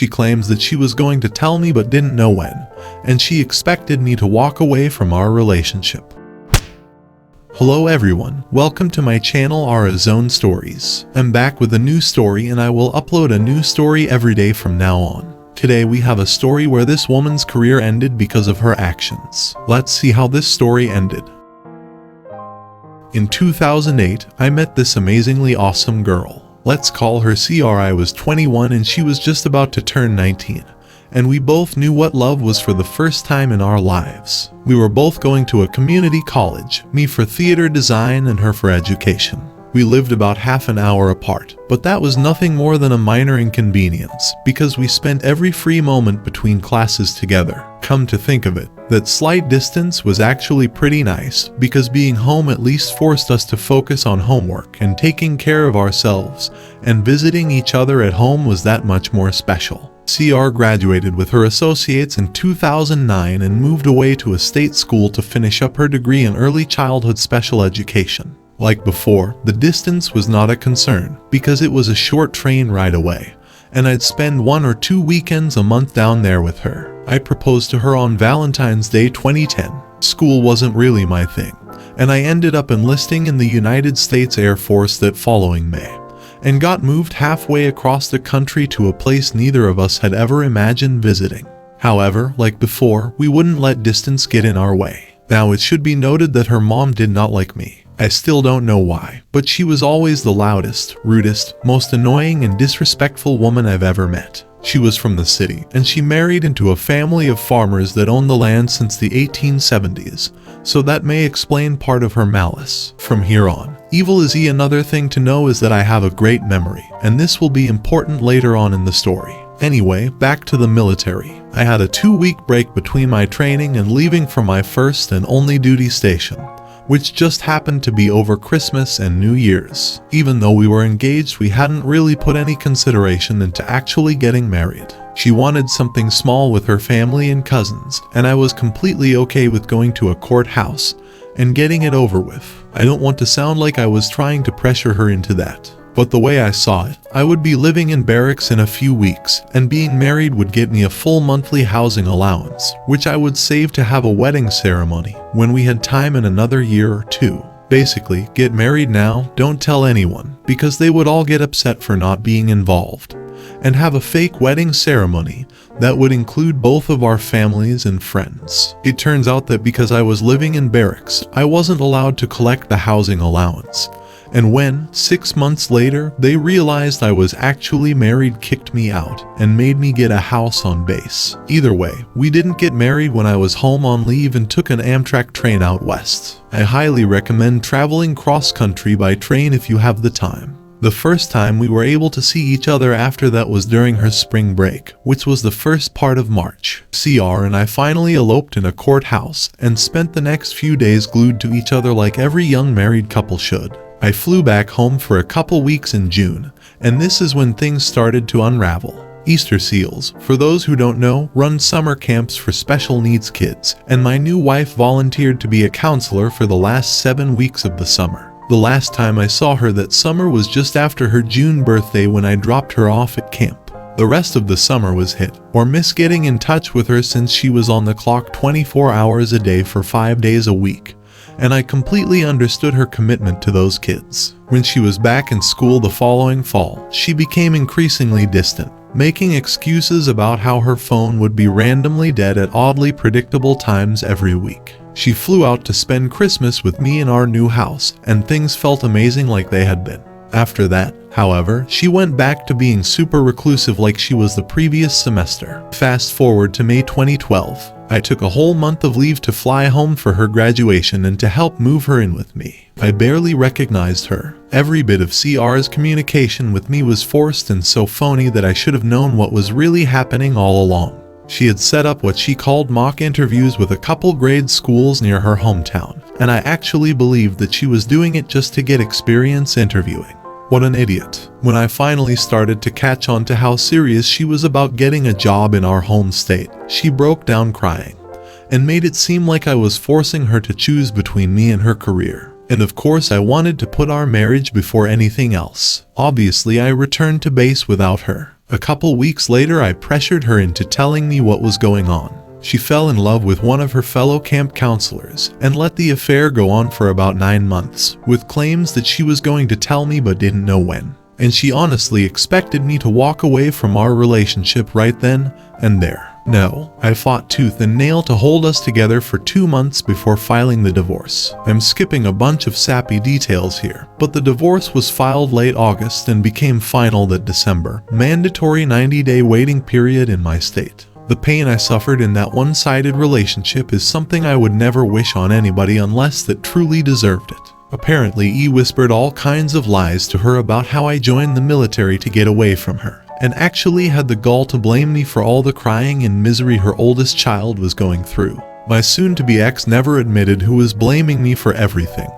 She claims that she was going to tell me but didn't know when, and she expected me to walk away from our relationship. Hello everyone, welcome to my channel disowned Stories. I'm back with a new story and I will upload a new story every day from now on. Today we have a story where this woman's career ended because of her actions. Let's see how this story ended. In 2008, I met this amazingly awesome girl. Let's call her CR. I was 21 and she was just about to turn 19. And we both knew what love was for the first time in our lives. We were both going to a community college, me for theater design and her for education. We lived about half an hour apart, but that was nothing more than a minor inconvenience because we spent every free moment between classes together. Come to think of it, that slight distance was actually pretty nice because being home at least forced us to focus on homework and taking care of ourselves, and visiting each other at home was that much more special. CR graduated with her associates in 2009 and moved away to a state school to finish up her degree in early childhood special education. Like before, the distance was not a concern because it was a short train ride away, and I'd spend 1 or 2 weekends a month down there with her. I proposed to her on Valentine's Day 2010. School wasn't really my thing, and I ended up enlisting in the United States Air Force that following May, and got moved halfway across the country to a place neither of us had ever imagined visiting. However, like before, we wouldn't let distance get in our way. Now it should be noted that her mom did not like me. I still don't know why, but she was always the loudest, rudest, most annoying and disrespectful woman I've ever met. She was from the city, and she married into a family of farmers that owned the land since the 1870s, so that may explain part of her malice. From here on, evil is another thing to know is that I have a great memory, and this will be important later on in the story. Anyway, back to the military. I had a 2-week break between my training and leaving for my first and only duty station, which just happened to be over Christmas and New Year's. Even though we were engaged, we hadn't really put any consideration into actually getting married. She wanted something small with her family and cousins, and I was completely okay with going to a courthouse and getting it over with. I don't want to sound like I was trying to pressure her into that, but the way I saw it, I would be living in barracks in a few weeks, and being married would get me a full monthly housing allowance, which I would save to have a wedding ceremony when we had time in another year or two. Basically, get married now, don't tell anyone, because they would all get upset for not being involved, and have a fake wedding ceremony that would include both of our families and friends. It turns out that because I was living in barracks, I wasn't allowed to collect the housing allowance. And when, 6 months later, they realized I was actually married, kicked me out, and made me get a house on base. Either way, we didn't get married when I was home on leave and took an Amtrak train out west. I highly recommend traveling cross-country by train if you have the time. The first time we were able to see each other after that was during her spring break, which was the first part of March. CR and I finally eloped in a courthouse and spent the next few days glued to each other like every young married couple should. I flew back home for a couple weeks in June, and this is when things started to unravel. Easter Seals, for those who don't know, run summer camps for special needs kids, and my new wife volunteered to be a counselor for the last 7 weeks of the summer. The last time I saw her that summer was just after her June birthday when I dropped her off at camp. The rest of the summer was hit or miss getting in touch with her since she was on the clock 24 hours a day for 5 days a week. And I completely understood her commitment to those kids. When she was back in school the following fall, she became increasingly distant, making excuses about how her phone would be randomly dead at oddly predictable times every week. She flew out to spend Christmas with me in our new house, and things felt amazing like they had been. After that, however, she went back to being super reclusive like she was the previous semester. Fast forward to May 2012. I took a whole month of leave to fly home for her graduation and to help move her in with me. I barely recognized her. Every bit of CR's communication with me was forced and so phony that I should have known what was really happening all along. She had set up what she called mock interviews with a couple grade schools near her hometown, and I actually believed that she was doing it just to get experience interviewing. What an idiot. When I finally started to catch on to how serious she was about getting a job in our home state, she broke down crying and made it seem like I was forcing her to choose between me and her career. And of course I wanted to put our marriage before anything else. Obviously I returned to base without her. A couple weeks later, I pressured her into telling me what was going on. She fell in love with one of her fellow camp counselors and let the affair go on for about 9 months, with claims that she was going to tell me but didn't know when. And she honestly expected me to walk away from our relationship right then and there. No, I fought tooth and nail to hold us together for 2 months before filing the divorce. I'm skipping a bunch of sappy details here, but the divorce was filed late August and became final that December. Mandatory 90-day waiting period in my state. The pain I suffered in that one-sided relationship is something I would never wish on anybody unless that truly deserved it. Apparently, he whispered all kinds of lies to her about how I joined the military to get away from her, and actually had the gall to blame me for all the crying and misery her oldest child was going through. My soon-to-be ex never admitted who was blaming me for everything,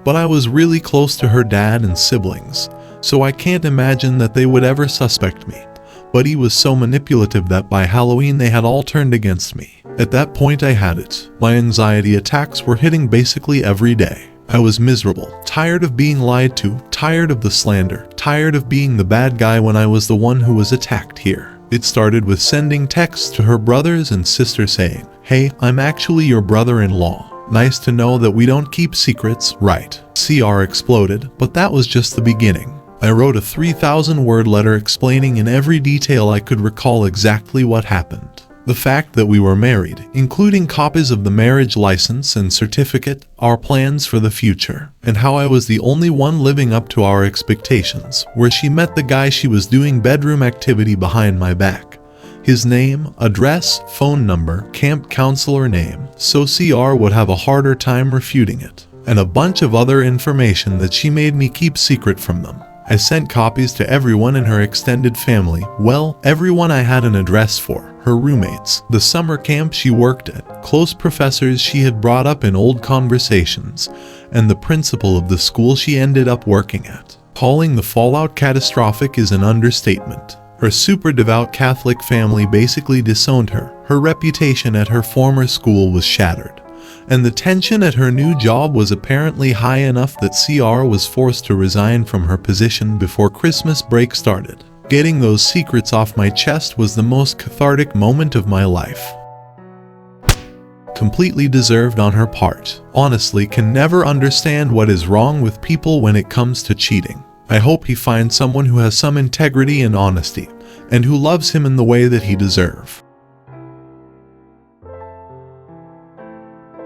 but I was really close to her dad and siblings, so I can't imagine that they would ever suspect me. But he was so manipulative that by Halloween they had all turned against me. At that point I had it. My anxiety attacks were hitting basically every day. I was miserable, tired of being lied to, tired of the slander, tired of being the bad guy when I was the one who was attacked here. It started with sending texts to her brothers and sister saying, "Hey, I'm actually your brother-in-law. Nice to know that we don't keep secrets, right?" CR exploded, but that was just the beginning. I wrote a 3,000-word letter explaining in every detail I could recall exactly what happened. The fact that we were married, including copies of the marriage license and certificate, our plans for the future, and how I was the only one living up to our expectations, where she met the guy she was doing bedroom activity behind my back. His name, address, phone number, camp counselor name, so CR would have a harder time refuting it, and a bunch of other information that she made me keep secret from them. I sent copies to everyone in her extended family, well, everyone I had an address for, her roommates, the summer camp she worked at, close professors she had brought up in old conversations, and the principal of the school she ended up working at. Calling the fallout catastrophic is an understatement. Her super devout Catholic family basically disowned her. Her reputation at her former school was shattered, and the tension at her new job was apparently high enough that CR was forced to resign from her position before Christmas break started. Getting those secrets off my chest was the most cathartic moment of my life. Completely deserved on her part. Honestly, can never understand what is wrong with people when it comes to cheating. I hope he finds someone who has some integrity and honesty, and who loves him in the way that he deserves.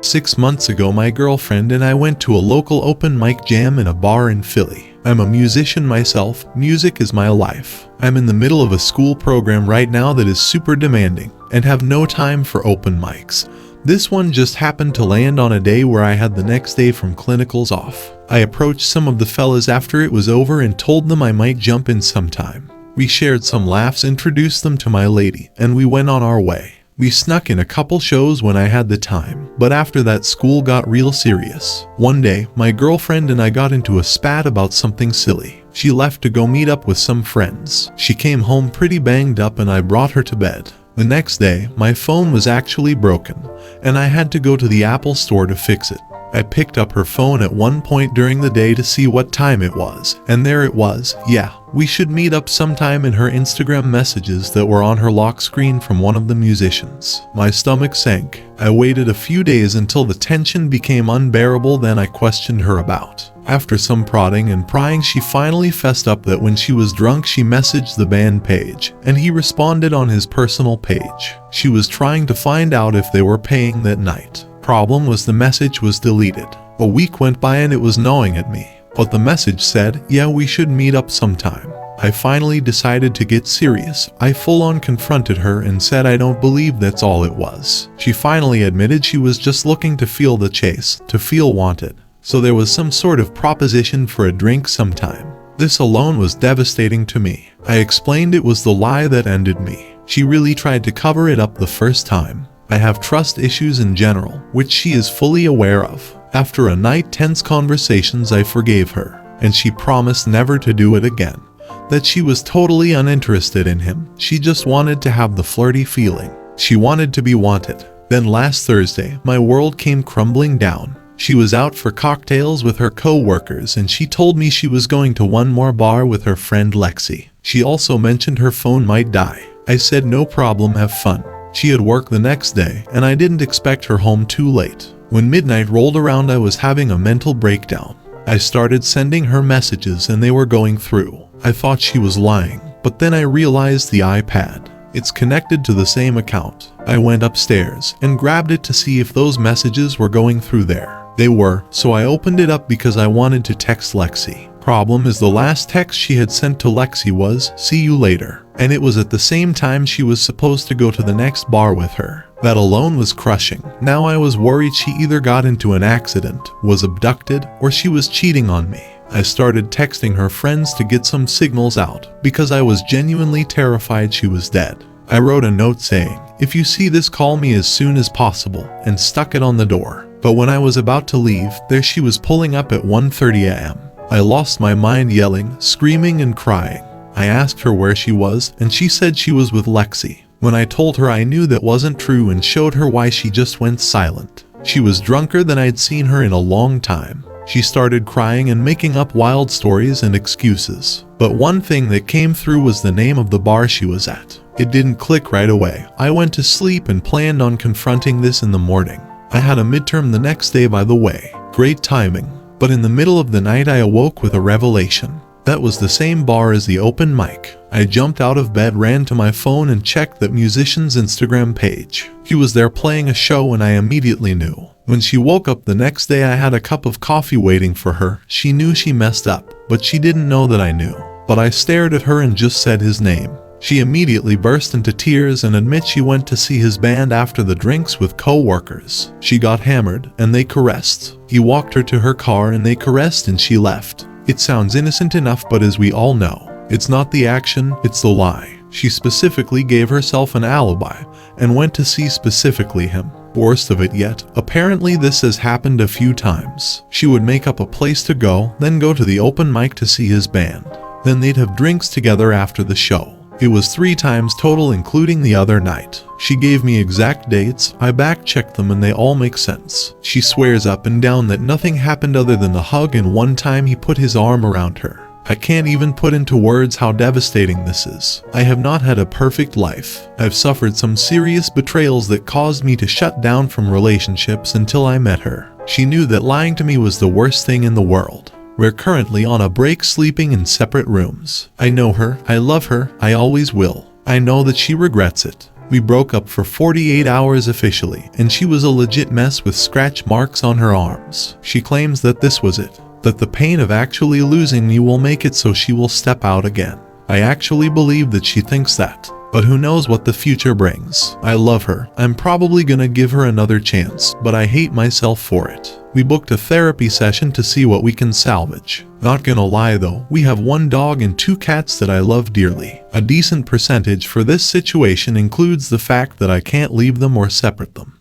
6 months ago, my girlfriend and I went to a local open mic jam in a bar in Philly. I'm a musician myself, music is my life. I'm in the middle of a school program right now that is super demanding, and have no time for open mics. This one just happened to land on a day where I had the next day from clinicals off. I approached some of the fellas after it was over and told them I might jump in sometime. We shared some laughs, introduced them to my lady, and we went on our way. We snuck in a couple shows when I had the time, but after that school got real serious. One day, my girlfriend and I got into a spat about something silly. She left to go meet up with some friends. She came home pretty banged up and I brought her to bed. The next day, my phone was actually broken, and I had to go to the Apple store to fix it. I picked up her phone at one point during the day to see what time it was, and there it was. Yeah, we should meet up sometime in her Instagram messages that were on her lock screen from one of the musicians. My stomach sank. I waited a few days until the tension became unbearable, then I questioned her about. After some prodding and prying, she finally fessed up that when she was drunk she messaged the band page, and he responded on his personal page. She was trying to find out if they were paying that night. Problem was the message was deleted. A week went by and it was gnawing at me, but the message said, "Yeah, we should meet up sometime." I finally decided to get serious. I full-on confronted her and said I don't believe that's all it was. She finally admitted she was just looking to feel the chase, to feel wanted. So there was some sort of proposition for a drink sometime. This alone was devastating to me. I explained it was the lie that ended me. She really tried to cover it up the first time. I have trust issues in general, which she is fully aware of. After a night tense conversations, I forgave her, and she promised never to do it again. That she was totally uninterested in him. She just wanted to have the flirty feeling. She wanted to be wanted. Then last Thursday, my world came crumbling down. She was out for cocktails with her co-workers and she told me she was going to one more bar with her friend Lexi. She also mentioned her phone might die. I said no problem, have fun. She had work the next day and I didn't expect her home too late. When midnight rolled around, I was having a mental breakdown. I started sending her messages and they were going through. I thought she was lying, but then I realized the iPad. It's connected to the same account. I went upstairs and grabbed it to see if those messages were going through there. They were, so I opened it up because I wanted to text Lexi. Problem is, the last text she had sent to Lexi was, "See you later." And it was at the same time she was supposed to go to the next bar with her. That alone was crushing. Now I was worried she either got into an accident, was abducted, or she was cheating on me. I started texting her friends to get some signals out, because I was genuinely terrified she was dead. I wrote a note saying, "If you see this, call me as soon as possible," and stuck it on the door. But when I was about to leave, there she was pulling up at 1:30 a.m. I lost my mind, yelling, screaming, and crying. I asked her where she was, and she said she was with Lexi. When I told her I knew that wasn't true and showed her why, she just went silent. She was drunker than I'd seen her in a long time. She started crying and making up wild stories and excuses. But one thing that came through was the name of the bar she was at. It didn't click right away. I went to sleep and planned on confronting this in the morning. I had a midterm the next day, by the way. Great timing. But in the middle of the night I awoke with a revelation. That was the same bar as the open mic. I jumped out of bed, ran to my phone and checked that musician's Instagram page. He was there playing a show and I immediately knew. When she woke up the next day, I had a cup of coffee waiting for her. She knew she messed up, but she didn't know that I knew. But I stared at her and just said his name. She immediately burst into tears and admits she went to see his band after the drinks with co-workers. She got hammered and they caressed. He walked her to her car and they caressed and she left. It sounds innocent enough, but as we all know, it's not the action, it's the lie. She specifically gave herself an alibi and went to see specifically him. Worst of it yet, apparently this has happened a few times. She would make up a place to go, then go to the open mic to see his band. Then they'd have drinks together after the show. It was 3 times total, including the other night. She gave me exact dates, I back-checked them and they all make sense. She swears up and down that nothing happened other than the hug and one time he put his arm around her. I can't even put into words how devastating this is. I have not had a perfect life. I've suffered some serious betrayals that caused me to shut down from relationships until I met her. She knew that lying to me was the worst thing in the world. We're currently on a break, sleeping in separate rooms. I know her, I love her, I always will. I know that she regrets it. We broke up for 48 hours officially, and she was a legit mess with scratch marks on her arms. She claims that this was it, that the pain of actually losing me will make it so she will step out again. I actually believe that she thinks that. But who knows what the future brings. I love her. I'm probably gonna give her another chance, but I hate myself for it. We booked a therapy session to see what we can salvage. Not gonna lie though, we have 1 dog and 2 cats that I love dearly. A decent percentage for this situation includes the fact that I can't leave them or separate them.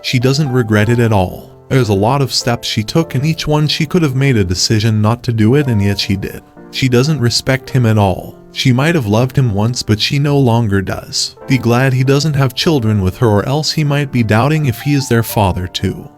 She doesn't regret it at all. There's a lot of steps she took and each one she could have made a decision not to do it, and yet she did. She doesn't respect him at all. She might have loved him once, but she no longer does. Be glad he doesn't have children with her, or else he might be doubting if he is their father too.